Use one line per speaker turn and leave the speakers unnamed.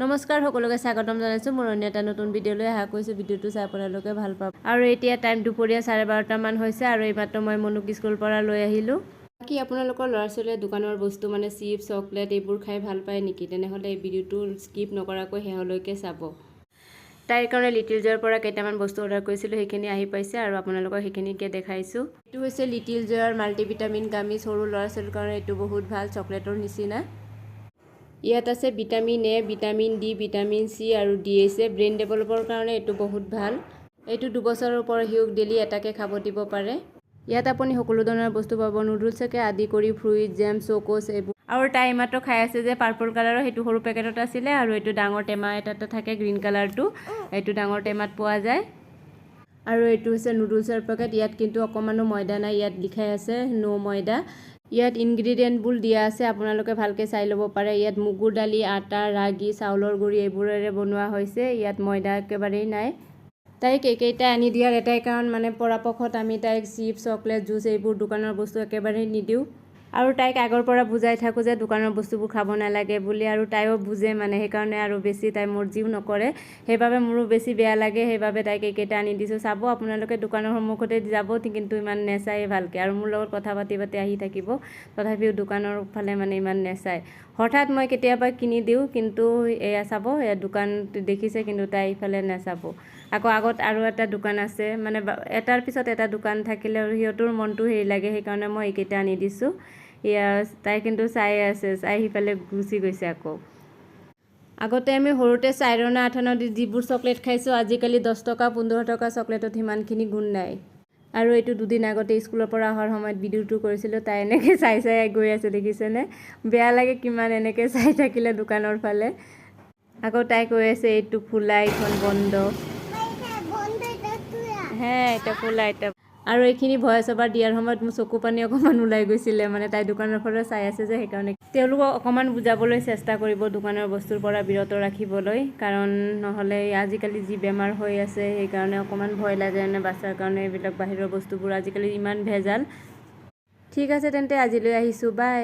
নমস্কাৰ সকলোকে স্বাগতম জনাইছোঁ মোৰ অন্য এটা নতুন ভিডিঅ'লৈ আশা কৰিছোঁ ভিডিঅ'টো চাই আপোনালোকে ভাল পাব আৰু এতিয়া টাইম দুপৰীয়া 12:30 মান হৈছে আৰু এইমাত্ৰ মই মনুক স্কুলৰ পৰা লৈ আহিলোঁ বাকী আপোনালোকৰ ল'ৰা ছোৱালীয়ে দোকানৰ বস্তু মানে চিপছ চকলেট এইবোৰ খাই ভাল পায় নেকি তেনেহ'লে এই ভিডিঅ'টো স্কিপ নকৰাকৈ শেষলৈকে চাব তাইৰ কাৰণে লিটিল জয়ৰ পৰা কেইটামান বস্তু অৰ্ডাৰ কৰিছিলোঁ সেইখিনি আহি পাইছে আৰু আপোনালোকক সেইখিনিকে দেখাইছোঁ এইটো হৈছে লিটিল জয়ৰ মাল্টিভিটামিন গামি সৰু ল'ৰা ছোৱালীৰ কাৰণে এইটো বহুত ভাল চকলেটৰ নিচিনা ইয়াত আছে vitamin A vitamin D vitamin C আৰু ডিএছএ ব্ৰেইন ডেভেলপৰ কাৰণে এইটো বহুত ভাল এইটো 2 বছৰৰ ওপৰৰ হিউক ডেইলি এটাকে খাব দিব পাৰে ইয়াত আপুনি সকলো ধৰণৰ বস্তু পাব নুডলছকে আদি কৰি ফ্ৰুইট জেম চকোছ এইবোৰ আৰু তাই মাত্ৰ খাই আছে যে পাৰ্পল কালাৰৰ সেইটো সৰু পেকেটত আছিলে আৰু এইটো ডাঙৰ টেমা এটাতে থাকে গ্ৰীণ কালাৰটো এইটো ডাঙৰ টেমাত পোৱা যায় আৰু এইটো হৈছে নুডলছৰ পেকেট ইয়াত কিন্তু অকমানো ময়দা নাই ইয়াত লিখাই আছে নো ময়দা ইয়াত ইনগ্ৰেডিয়েণ্টবোৰ দিয়া আছে আপোনালোকে ভালকৈ চাই ল'ব পাৰে ইয়াত মুগুৰ দালি আটা ৰাগি চাউলৰ গুড়ি এইবোৰেৰে বনোৱা হৈছে ইয়াত ময়দা একেবাৰেই নাই তাইক এইকেইটা আনি দিয়াৰ এটাই কাৰণ মানে পৰাপক্ষত আমি তাইক চিপছ চকলেট জুচ এইবোৰ দোকানৰ বস্তু একেবাৰেই নিদিওঁ আৰু তাইক আগৰ পৰা বুজাই থাকোঁ যে দোকানৰ বস্তুবোৰ খাব নালাগে বুলি আৰু তাইও বুজে মানে সেইকাৰণে আৰু বেছি তাই মৰ্জিও নকৰে সেইবাবে মোৰো বেছি বেয়া লাগে সেইবাবে তাইক এইকেইটা আনি দিছোঁ চাব আপোনালোকে দোকানৰ সন্মুখতে যাব কিন্তু ইমান নেচায় ভালকৈ আৰু মোৰ লগত কথা পাতি আহি থাকিব তথাপিও দোকানৰ ফালে মানে ইমান নেচায় হঠাৎ মই কেতিয়াবা কিনি দিওঁ কিন্তু এয়া চাব এয়া দোকান দেখিছে কিন্তু তাই ইফালে নেচাব আকৌ আগত আৰু এটা দোকান আছে মানে এটাৰ পিছত এটা দোকান থাকিলে আৰু সিহঁতৰ মনটো হেৰি লাগে সেইকাৰণে মই এইকেইটা আনি দিছোঁ ইয়া তাই কিন্তু চাই আছে চাই সিফালে গুচি গৈছে আকৌ আগতে আমি সৰুতে চাইৰনা আঠানা দি যিবোৰ চকলেট খাইছোঁ আজিকালি 10 টকা 15 টকা চকলেটত সিমানখিনি গুণ নাই আৰু এইটো দুদিন আগতে স্কুলৰ পৰা অহাৰ সময়ত ভিডিঅ'টো কৰিছিলোঁ তাই এনেকৈ চাই গৈ আছে দেখিছেনে বেয়া লাগে কিমান এনেকৈ চাই থাকিলে দোকানৰ ফালে আকৌ তাই কৈ আছে এইটো খোলা এইখন বন্ধ হ্যাঁ এটা খোলা এটা আৰু এইখিনি ভয়েস ওভাৰ দিয়াৰ সময়ত মোৰ চকু পানী অকমান ওলাই গৈছিলে মানে তাই দোকানৰ ফালে চাই আছে যে সেইকাৰণে তেওঁলোকক অকমান বুজাবলৈ চেষ্টা কৰিব দোকানৰ বস্তুৰ পৰা বিৰত ৰাখিবলৈ কাৰণ নহ'লে আজিকালি যি বেমাৰ হৈ আছে সেইকাৰণে অকমান ভয় লাগে মানে বাচ্চাৰ কাৰণে এইবিলাক বাহিৰৰ বস্তুবোৰ আজিকালি ইমান ভেজাল ঠিক আছে তেন্তে আজিলৈ আহিছোঁ বাই